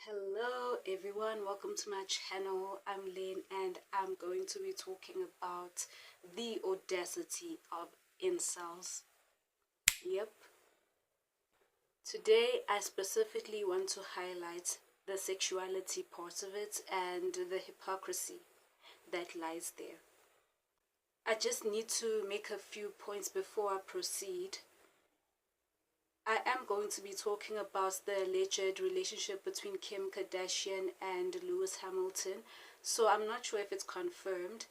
Hello everyone, welcome to my channel. I'm Lynn and I'm going to be talking about the audacity of incels. Yep. Today I specifically want to highlight the sexuality part of it and the hypocrisy that lies there. I just need to make a few points before I proceed. I am going to be talking about the alleged relationship between Kim Kardashian and Lewis Hamilton. So I'm not sure if it's confirmed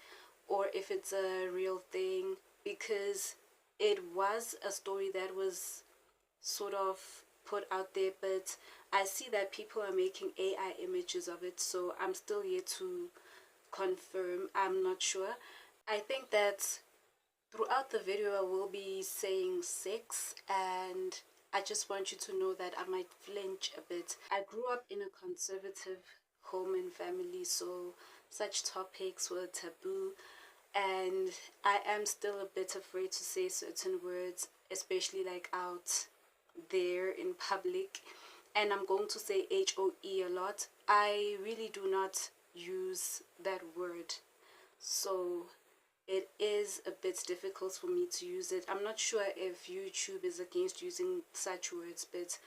or if it's a real thing, because it was a story that was sort of put out there, but I see that people are making AI images of it, so I'm still yet to confirm. I'm not sure. I think that throughout the video, I will be saying sex, and I just want you to know that I might flinch a bit. I grew up in a conservative home and family, so such topics were taboo, and I am still a bit afraid to say certain words, especially like out there in public. And I'm going to say HOE a lot. I really do not use that word, so it is a bit difficult for me to use it. I'm not sure if YouTube is against using such words, but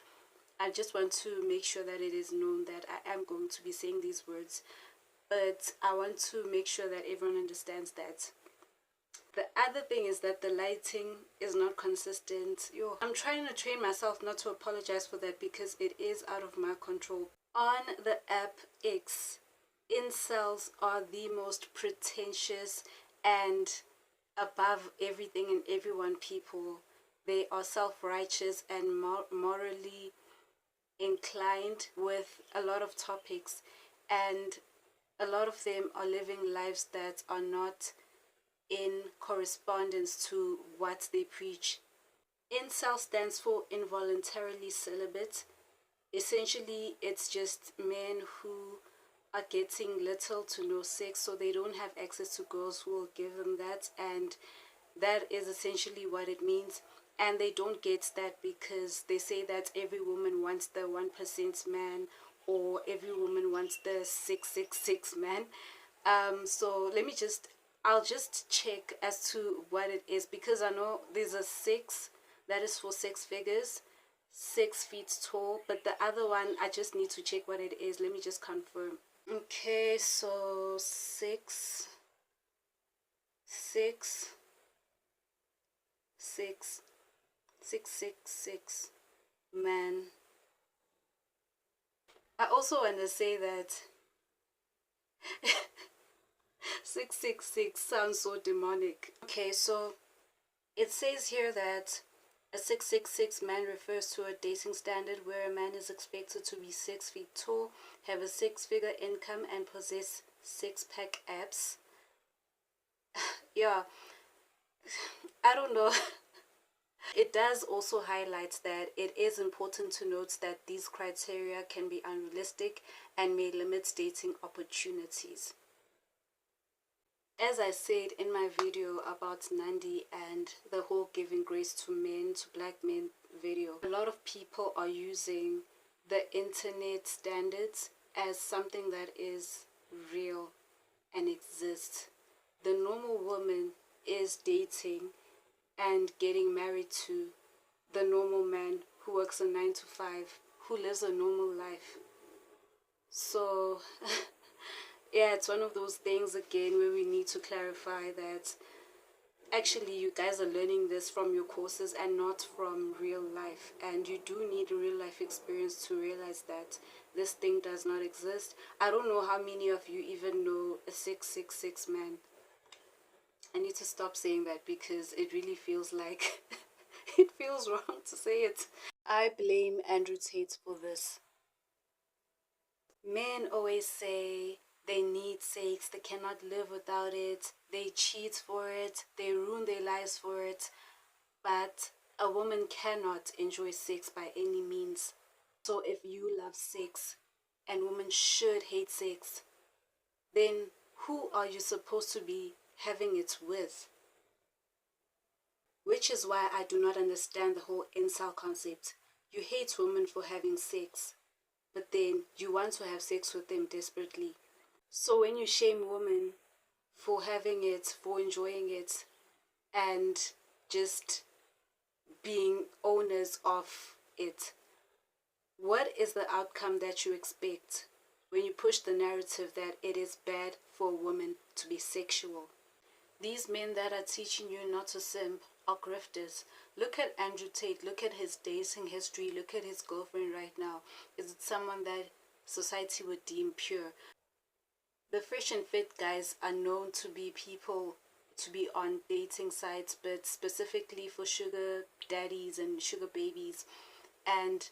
I just want to make sure that it is known that I am going to be saying these words. But I want to make sure that everyone understands that. The other thing is that the lighting is not consistent. I'm trying to train myself not to apologize for that because it is out of my control. On the app X, incels are the most pretentious and above everything and everyone people. They are self-righteous and morally inclined with a lot of topics, and a lot of them are living lives that are not in correspondence to what they preach. Incel stands for involuntarily celibate. Essentially, it's just men who are getting little to no sex, so they don't have access to girls who will give them that, and that is essentially what it means. And they don't get that because they say that every woman wants the 1% man, or every woman wants the 666 man. So I'll just check as to what it is, because I know there's a 6 that is for 6 figures, 6 feet tall, but the other one I just need to check what it is. Let me just confirm. Okay, so 6 man. I also want to say that 666 sounds so demonic. Okay, so it says here that a 666 man refers to a dating standard where a man is expected to be 6 feet tall, have a 6-figure income, and possess 6-pack abs. Yeah, I don't know. It does also highlight that it is important to note that these criteria can be unrealistic and may limit dating opportunities. As I said in my video about Nandi and the whole giving grace to men, to black men video, a lot of people are using the internet standards as something that is real and exists. The normal woman is dating and getting married to the normal man who works a 9 to 5, who lives a normal life. So yeah, it's one of those things again where we need to clarify that actually you guys are learning this from your courses and not from real life, and you do need a real life experience to realize that this thing does not exist. I don't know how many of you even know a 666 man. I need to stop saying that because it really feels like it feels wrong to say it. I blame Andrew Tate for this. Men always say they need sex, they cannot live without it, they cheat for it, they ruin their lives for it, but a woman cannot enjoy sex by any means. So if you love sex and women should hate sex, then who are you supposed to be having it with? Which is why I do not understand the whole incel concept. You hate women for having sex. but then you want to have sex with them desperately. So when you shame women for having it, for enjoying it, and just being owners of it, what is the outcome that you expect when you push the narrative that it is bad for a woman to be sexual? These men that are teaching you not to simp are grifters. Look at Andrew Tate. Look at his dating history. Look at his girlfriend right now. Is it someone that society would deem pure? The fresh and fit guys are known to be people to be on dating sites, but specifically for sugar daddies and sugar babies. And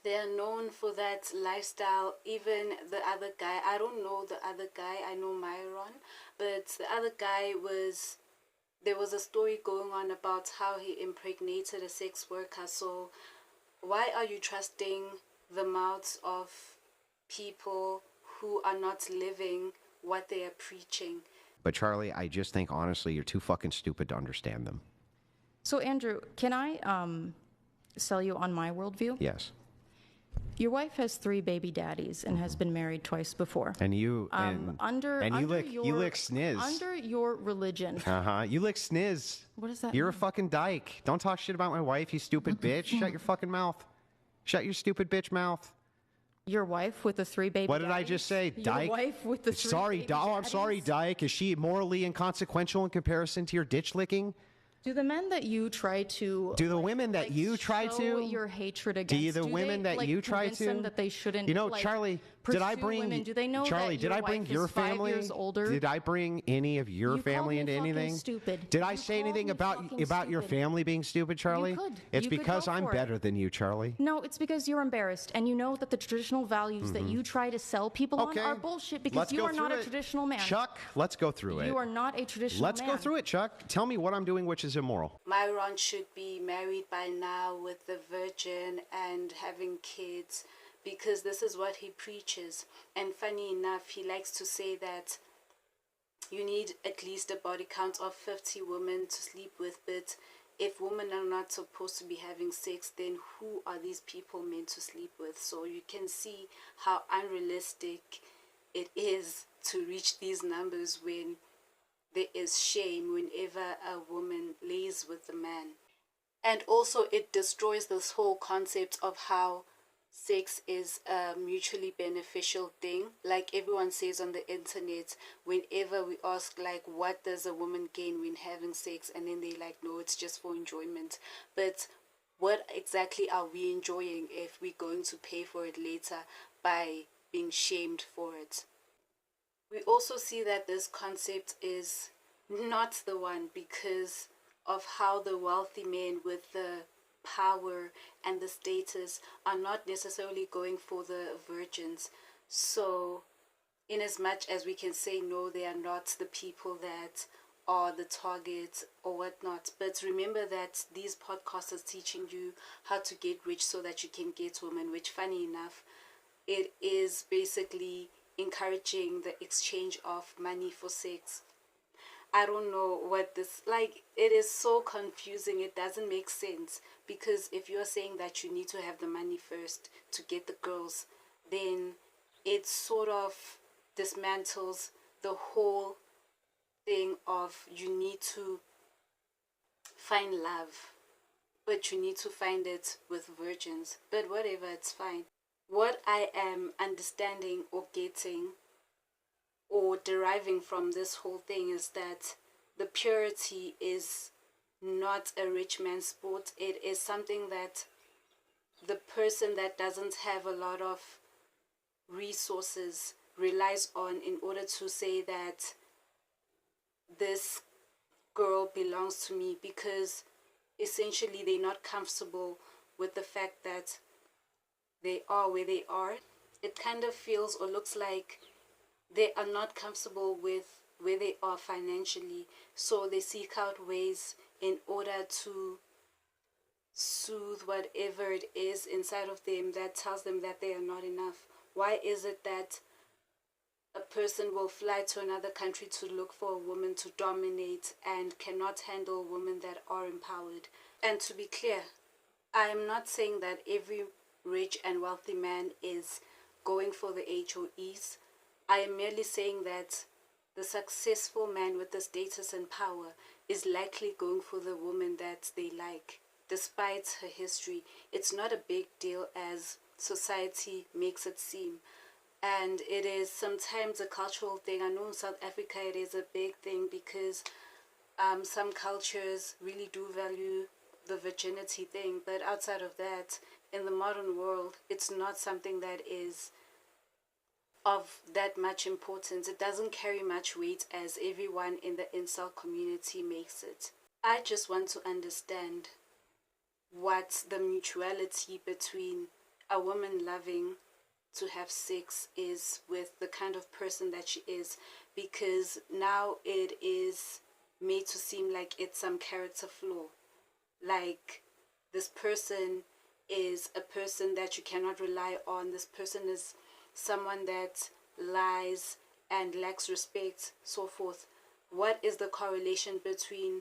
they are known for that lifestyle. Even the other guy, I don't know the other guy, I know Myron, but the other guy there was a story going on about how he impregnated a sex worker. So why are you trusting the mouths of people who are not living what they are preaching? But Charlie, I just think honestly, you're too fucking stupid to understand them. So Andrew, can I sell you on my worldview? Yes. Your wife has 3 baby daddies and has been married twice before. And you you lick sniz. Under your religion. You lick sniz. What does that You're mean? a fucking dyke. Don't talk shit about my wife, you stupid bitch. Shut your fucking mouth. Shut your stupid bitch mouth. Your wife with the 3 baby What did daddies? I just say? Your Dyke? wife with the 3 Sorry, baby daddies? I'm sorry, Dyke. Is she morally inconsequential in comparison to your ditch licking? Do the men that you try to... Do the women that you try show to... your hatred against... Do the women that you try convince them to... that they shouldn't... You know, Charlie, did I bring... Women? Do they know Charlie, that did I bring your wife is 5 family... years older? Did I bring any of your You family called me into fucking anything? stupid. Did I You say called anything me about fucking your stupid. family being stupid, Charlie? could. It's You could because go I'm for it. better than you, Charlie. No, it's because you're embarrassed, and you know that the traditional values that you try to sell people on are bullshit because Let's you go are not through a it. traditional man. Chuck, let's go through it. You are not a traditional Let's man. go through it, Chuck. Tell me what I'm doing which is immoral. Myron should be married by now with the virgin and having kids because this is what he preaches. And funny enough, he likes to say that you need at least a body count of 50 women to sleep with, but if women are not supposed to be having sex, then who are these people meant to sleep with? So you can see how unrealistic it is to reach these numbers when there is shame whenever a woman lays with a man. And also it destroys this whole concept of how sex is a mutually beneficial thing. Like everyone says on the internet, whenever we ask like what does a woman gain when having sex, and then they like, no, it's just for enjoyment. But what exactly are we enjoying if we're going to pay for it later by being shamed for it? We also see that this concept is not the one because of how the wealthy men with the power and the status are not necessarily going for the virgins. So in as much as we can say no, they are not the people that are the target or whatnot, but remember that these podcasts are teaching you how to get rich so that you can get women, which funny enough, it is basically encouraging the exchange of money for sex. I don't know what this, like, it is so confusing. It doesn't make sense because if you're saying that you need to have the money first to get the girls, then it sort of dismantles the whole thing of you need to find love, but you need to find it with virgins. But whatever, it's fine. What I am understanding or getting or deriving from this whole thing is that the purity is not a rich man's sport. It is something that the person that doesn't have a lot of resources relies on in order to say that this girl belongs to me, because essentially they're not comfortable with the fact that they are where they are. It kind of feels or looks like they are not comfortable with where they are financially, so they seek out ways in order to soothe whatever it is inside of them that tells them that they are not enough. Why is it that a person will fly to another country to look for a woman to dominate and cannot handle women that are empowered? And to be clear, I am not saying that every rich and wealthy man is going for the HOEs. I am merely saying that the successful man with the status and power is likely going for the woman that they like. Despite her history, it's not a big deal as society makes it seem. And it is sometimes a cultural thing. I know in South Africa it is a big thing because some cultures really do value the virginity thing. But outside of that, in the modern world, it's not something that is of that much importance. It doesn't carry much weight as everyone in the incel community makes it. I just want to understand what the mutuality between a woman loving to have sex is with the kind of person that she is, because now it is made to seem like it's some character flaw, like this person is a person that you cannot rely on, this person is someone that lies and lacks respect, so forth. What is the correlation between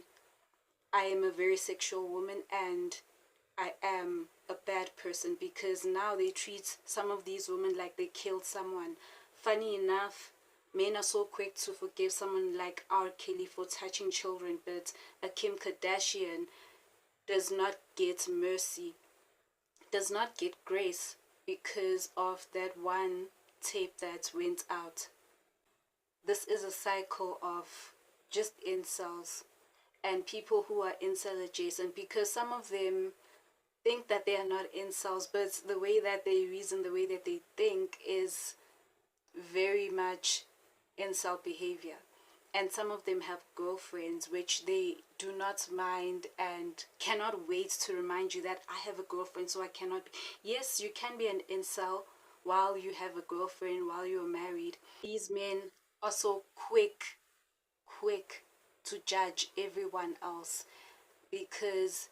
I am a very sexual woman and I am a bad person? Because now they treat some of these women like they killed someone. Funny enough, men are so quick to forgive someone like R. Kelly for touching children, but a Kim Kardashian does not get mercy, does not get grace because of that one tape that went out. This is a cycle of just incels and people who are incel adjacent, because some of them think that they are not incels, but the way that they reason, the way that they think is very much incel behavior. And some of them have girlfriends which they do not mind and cannot wait to remind you that I have a girlfriend, so I cannot be. Yes, you can be an incel while you have a girlfriend, while you're married. These men are so quick to judge everyone else because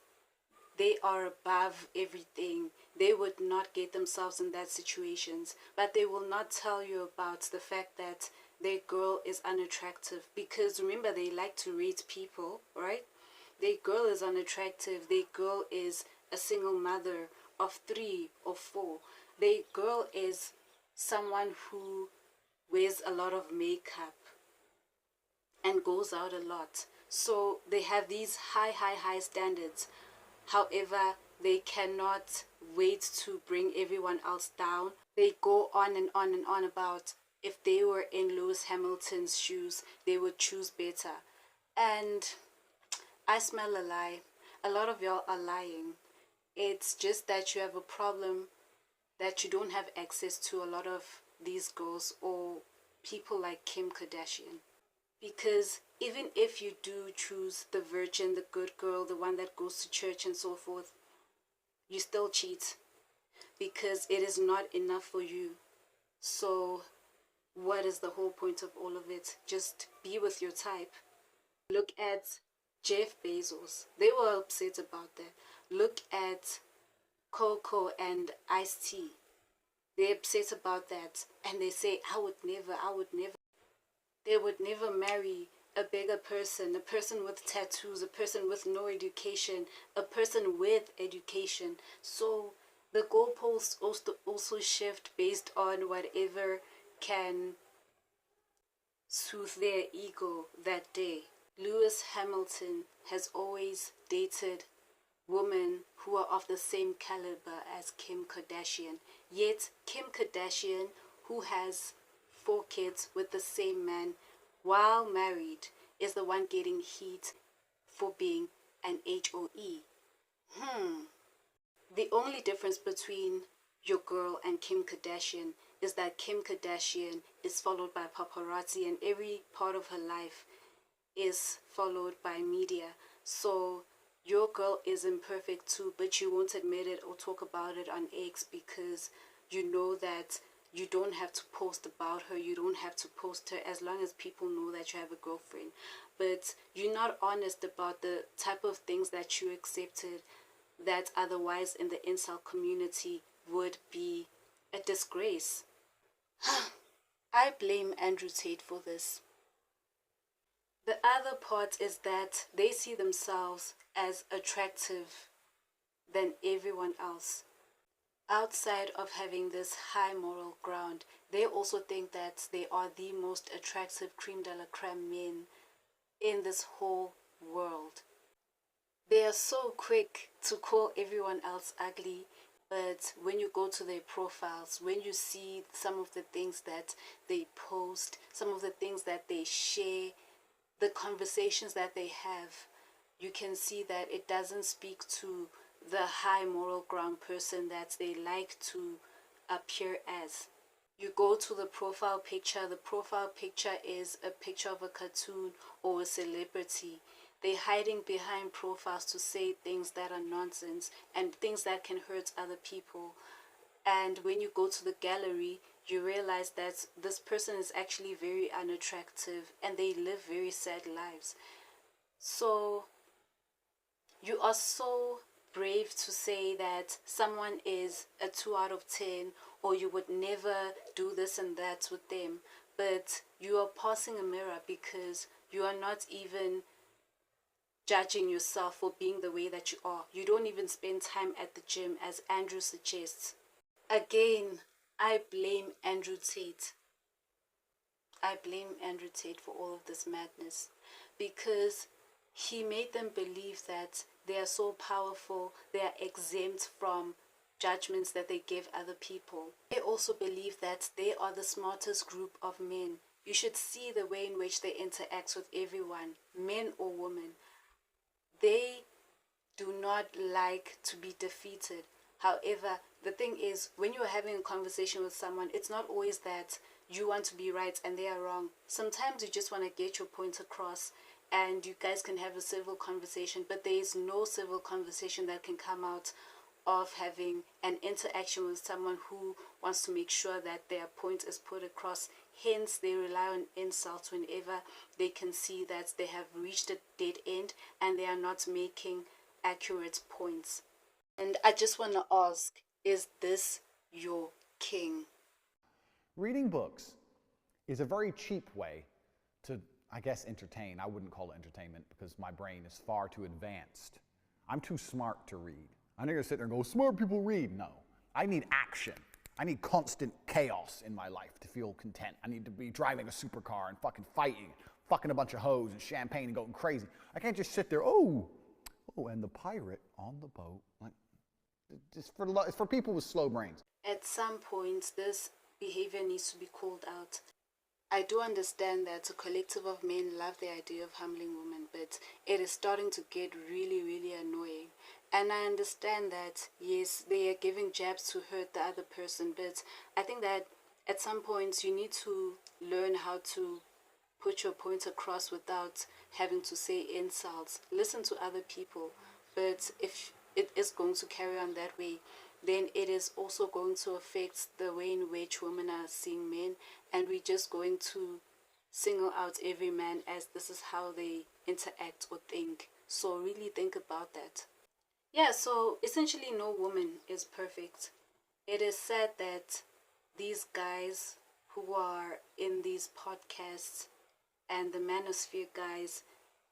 they are above everything. They would not get themselves in that situations, but they will not tell you about the fact that their girl is unattractive, because remember, they like to rate people, right? Their girl is unattractive. Their girl is a single mother of 3 or 4. Their girl is someone who wears a lot of makeup and goes out a lot. So they have these high standards. However, they cannot wait to bring everyone else down. They go on and on and on about if they were in Lewis Hamilton's shoes, they would choose better. And I smell a lie. A lot of y'all are lying. It's just that you have a problem that you don't have access to a lot of these girls or people like Kim Kardashian. Because even if you do choose the virgin, the good girl, the one that goes to church and so forth, you still cheat because it is not enough for you. So what is the whole point of all of it? Just be with your type. Look at Jeff Bezos. They were upset about that. Look at Coco and Ice-T. They're upset about that. And they say, I would never. They would never marry a bigger person, a person with tattoos, a person with no education, a person with education. So the goalposts also shift based on whatever can soothe their ego that day. Lewis Hamilton has always dated women who are of the same caliber as Kim Kardashian. Yet Kim Kardashian, who has 4 kids with the same man while married, is the one getting heat for being an HOE. The only difference between your girl and Kim Kardashian is that Kim Kardashian is followed by paparazzi and every part of her life is followed by media. So your girl is imperfect too, but you won't admit it or talk about it on X because you know that you don't have to post about her. You don't have to post her as long as people know that you have a girlfriend. But you're not honest about the type of things that you accepted that otherwise in the incel community would be a disgrace. I blame Andrew Tate for this. The other part is that they see themselves as attractive than everyone else. outside of having this high moral ground, they also think that they are the most attractive creme de la creme men in this whole world. They are so quick to call everyone else ugly, but when you go to their profiles, when you see some of the things that they post, some of the things that they share, the conversations that they have, you can see that it doesn't speak to the high moral ground person that they like to appear as. You go to the profile picture is a picture of a cartoon or a celebrity. They're hiding behind profiles to say things that are nonsense and things that can hurt other people. And when you go to the gallery, you realize that this person is actually very unattractive and they live very sad lives. So you are so brave to say that someone is a 2 out of 10, or you would never do this and that with them, but you are passing a mirror because you are not even judging yourself for being the way that you are. You don't even spend time at the gym, as Andrew suggests. Again, I blame Andrew Tate. I blame Andrew Tate for all of this madness because he made them believe that they are so powerful, they are exempt from judgments that they give other people. They also believe that they are the smartest group of men. You should see the way in which they interact with everyone, men or women. They do not like to be defeated. However, the thing is, when you are having a conversation with someone, it's not always that you want to be right and they are wrong. Sometimes you just want to get your point across and you guys can have a civil conversation, but there is no civil conversation that can come out of having an interaction with someone who wants to make sure that their point is put across. Hence, they rely on insults whenever they can see that they have reached a dead end and they are not making accurate points. And I just want to ask, is this your king? Reading books is a very cheap way to, I guess, entertain. I wouldn't call it entertainment because my brain is far too advanced. I'm too smart to read. I'm not going to sit there and go, smart people read. No. I need action. I need constant chaos in my life to feel content. I need to be driving a supercar and fucking fighting, fucking a bunch of hoes and champagne and going crazy. I can't just sit there, oh, and the pirate on the boat. Like, it's for people with slow brains. At some point, this behavior needs to be called out. I do understand that a collective of men love the idea of humbling women, but it is starting to get really, really annoying. And I understand that, yes, they are giving jabs to hurt the other person, but I think that at some points you need to learn how to put your point across without having to say insults. Listen to other people, but if it is going to carry on that way, then it is also going to affect the way in which women are seeing men, and we're just going to single out every man as this is how they interact or think. So really think about that. Yeah, so essentially no woman is perfect. It is sad that these guys who are in these podcasts and the manosphere guys,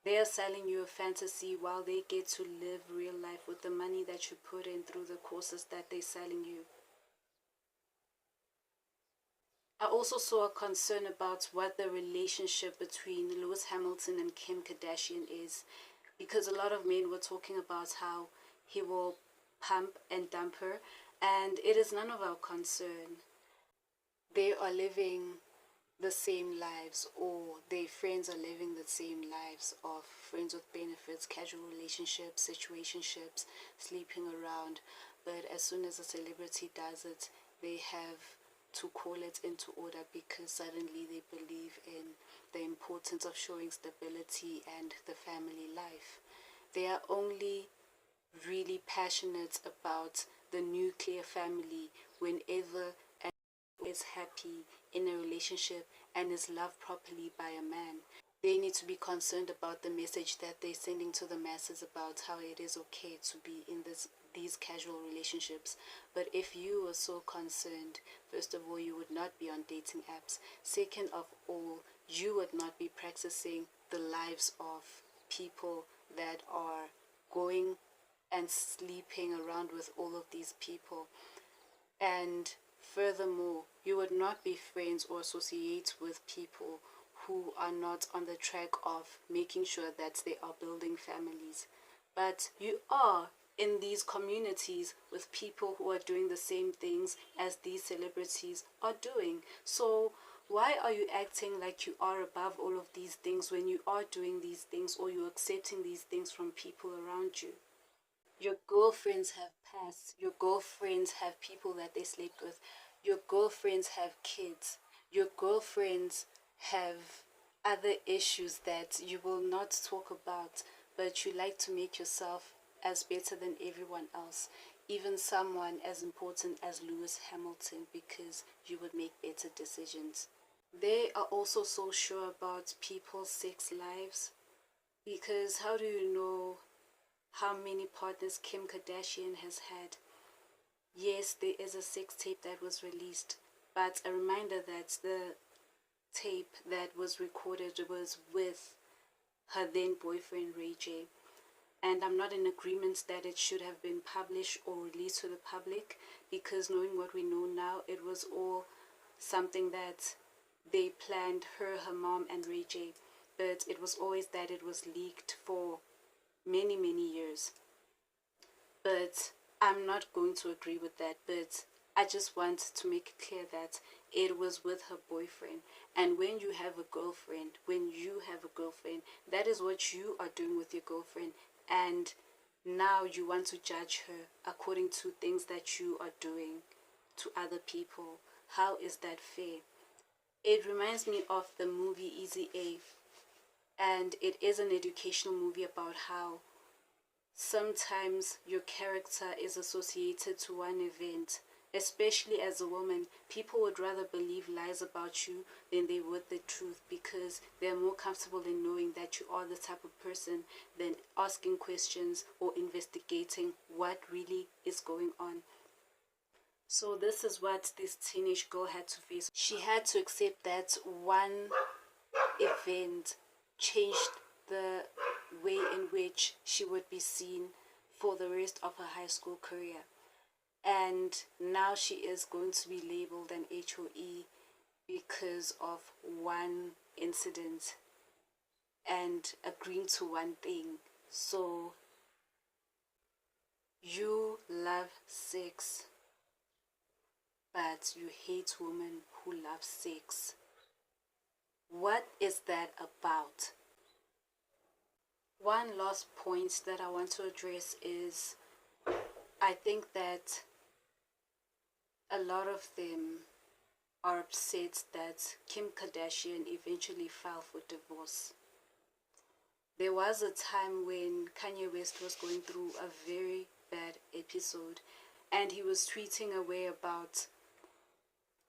they are selling you a fantasy while they get to live real life with the money that you put in through the courses that they're selling you. I also saw a concern about what the relationship between Lewis Hamilton and Kim Kardashian is, because a lot of men were talking about how he will pump and dump her, and it is none of our concern. They are living the same lives, or their friends are living the same lives of friends with benefits, casual relationships, situationships, sleeping around. But as soon as a celebrity does it, they have to call it into order because suddenly they believe in the importance of showing stability and the family life. They are only really passionate about the nuclear family whenever is happy in a relationship and is loved properly by a man. They need to be concerned about the message that they're sending to the masses about how it is okay to be in these casual relationships. But if you were so concerned, first of all, you would not be on dating apps. Second of all, you would not be practicing the lives of people that are going and sleeping around with all of these people. And furthermore, you would not be friends or associate with people who are not on the track of making sure that they are building families. But you are in these communities with people who are doing the same things as these celebrities are doing. So why are you acting like you are above all of these things when you are doing these things, or you're accepting these things from people around you? Your girlfriends have past. Your girlfriends have people that they slept with. Your girlfriends have kids. Your girlfriends have other issues that you will not talk about, but you like to make yourself as better than everyone else, even someone as important as Lewis Hamilton, because you would make better decisions. They are also so sure about people's sex lives, because how do you know how many partners Kim Kardashian has had? Yes, there is a sex tape that was released, but a reminder that the tape that was recorded was with her then boyfriend Ray J. And I'm not in agreement that it should have been published or released to the public, because knowing what we know now, it was all something that they planned, her mom, and Ray J. But it was always that it was leaked for many, many years. But I'm not going to agree with that. But I just want to make it clear that it was with her boyfriend. And when you have a girlfriend, that is what you are doing with your girlfriend. And now you want to judge her according to things that you are doing to other people. How is that fair? It reminds me of the movie Easy A. And it is an educational movie about how sometimes your character is associated to one event. Especially as a woman, people would rather believe lies about you than they would the truth, because they're more comfortable in knowing that you are the type of person than asking questions or investigating what really is going on. So this is what this teenage girl had to face. She had to accept that one event changed the way in which she would be seen for the rest of her high school career. And now she is going to be labeled an HOE because of one incident and agreeing to one thing. So you love sex, but you hate women who love sex. What is that about? One last point that I want to address is, I think that a lot of them are upset that Kim Kardashian eventually filed for divorce. There was a time when Kanye West was going through a very bad episode, and he was tweeting away about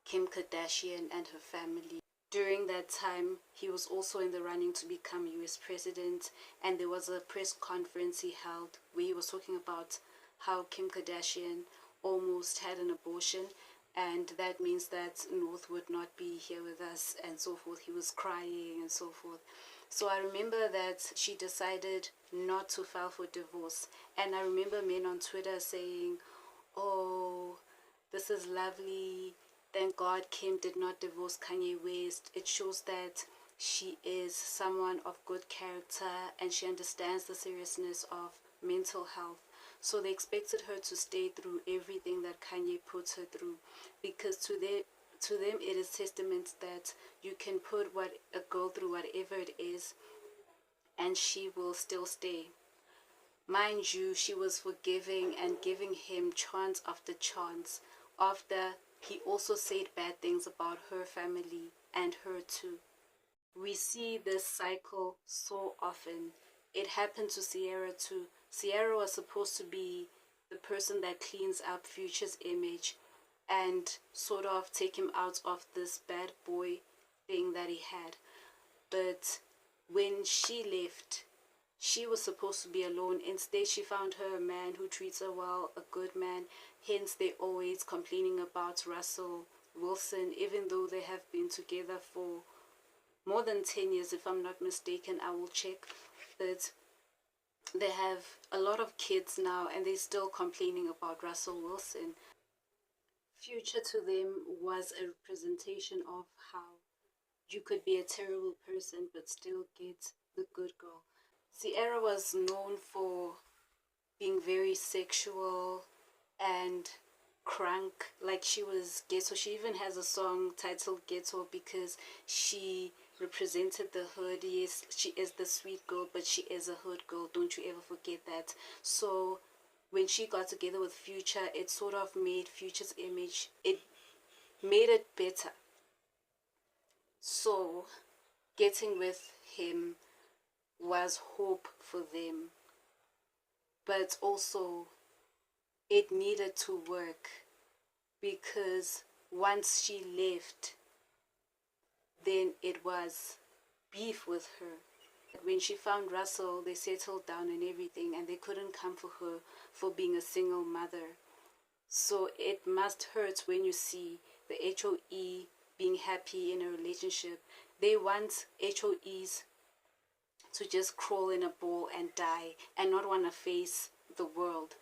Kim Kardashian and her family. During that time, he was also in the running to become US president, and there was a press conference he held where he was talking about how Kim Kardashian almost had an abortion, and that means that North would not be here with us, and so forth. He was crying and so forth. So I remember that she decided not to file for divorce, and I remember men on Twitter saying, "Oh, this is lovely. Thank God Kim did not divorce Kanye West. It shows that she is someone of good character and she understands the seriousness of mental health." So they expected her to stay through everything that Kanye put her through, because to them it is testament that you can put a girl through whatever it is and she will still stay. Mind you, she was forgiving and giving him chance after chance, after he also said bad things about her family and her too. We see this cycle so often. It happened to Sierra too. Sierra was supposed to be the person that cleans up Future's image and sort of take him out of this bad boy thing that he had. But when she left, she was supposed to be alone. Instead, she found her a man who treats her well, a good man. Hence, they're always complaining about Russell Wilson, even though they have been together for more than 10 years, if I'm not mistaken. I will check. But they have a lot of kids now, and they're still complaining about Russell Wilson. Future to them was a representation of how you could be a terrible person but still get the good girl. Sierra was known for being very sexual and crunk, like she was ghetto. She even has a song titled Ghetto because she represented the hood. Yes, she is the sweet girl, but she is a hood girl. Don't you ever forget that. So when she got together with Future, it sort of made Future's image, it made it better. So getting with him was hope for them, but also it needed to work because once she left, then it was beef with her. When she found Russell, they settled down and everything, and they couldn't come for her for being a single mother. So it must hurt when you see the HOE being happy in a relationship. They want HOEs to just crawl in a ball and die and not want to face the world.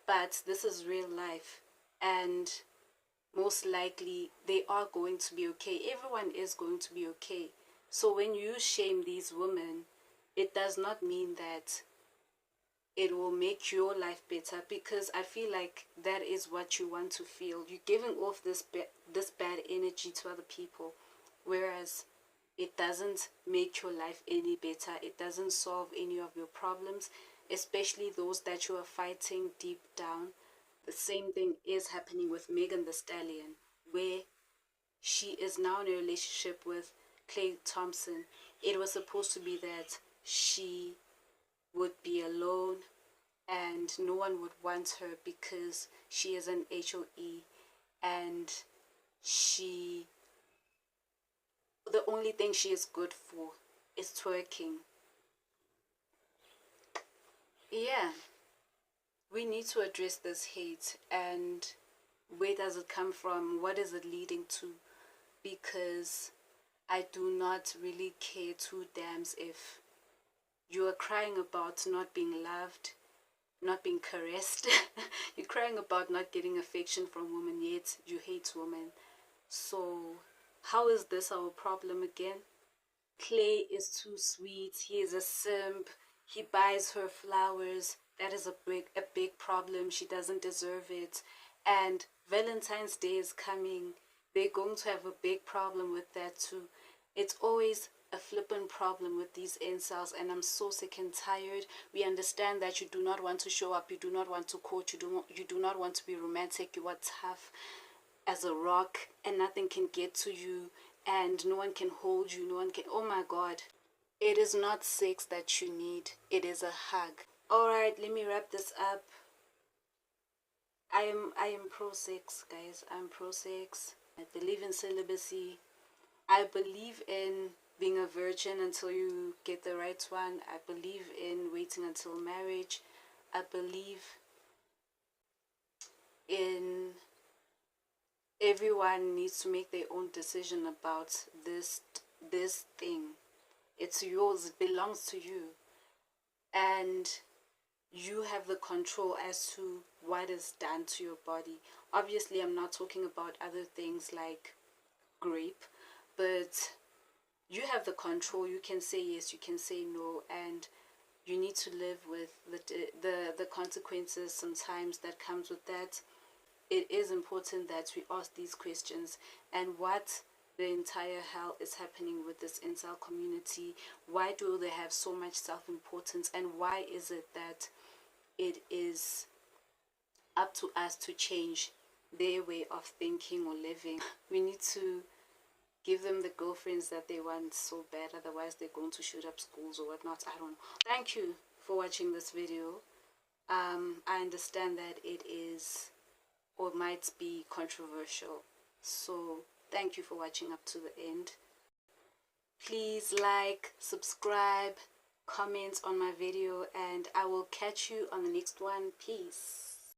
But this is real life, and most likely they are going to be okay. Everyone is going to be okay. So when you shame these women, it does not mean that it will make your life better, because I feel like that is what you want to feel. You're giving off this bad energy to other people, whereas it doesn't make your life any better. It doesn't solve any of your problems, especially those that you are fighting deep down. The same thing is happening with Megan Thee Stallion, where she is now in a relationship with Klay Thompson. It was supposed to be that she would be alone and no one would want her because she is an HOE, and the only thing she is good for is twerking. Yeah, we need to address this hate, and where does it come from? What is it leading to? Because I do not really care two damns if you are crying about not being loved, not being caressed. You're crying about not getting affection from women, yet you hate women. So how is this our problem again? Klay is too sweet. He is a simp. He buys her flowers. That is a big problem. She doesn't deserve it. And Valentine's Day is coming. They're going to have a big problem with that too. It's always a flippant problem with these incels, and I'm so sick and tired. We understand that you do not want to show up, you do not want to court, you do not want to be romantic, you are tough as a rock and nothing can get to you and no one can hold you, no one can, oh my god. It is not sex that you need, it is a hug. Alright, let me wrap this up. I am pro-sex, guys. I'm pro-sex. I believe in celibacy. I believe in being a virgin until you get the right one. I believe in waiting until marriage. I believe in everyone needs to make their own decision about this thing. It's yours, it belongs to you, and you have the control as to what is done to your body. Obviously I'm not talking about other things like grape, but you have the control. You can say yes, you can say no, and you need to live with the consequences sometimes that comes with that. It is important that we ask these questions, and what the entire hell is happening with this incel community. Why do they have so much self-importance, and why is it that it is up to us to change their way of thinking or living? We need to give them the girlfriends that they want so bad, otherwise they're going to shoot up schools or whatnot. I don't know. Thank you for watching this video. I understand that it is or might be controversial, so thank you for watching up to the end. Please like, subscribe, comment on my video, and I will catch you on the next one. Peace.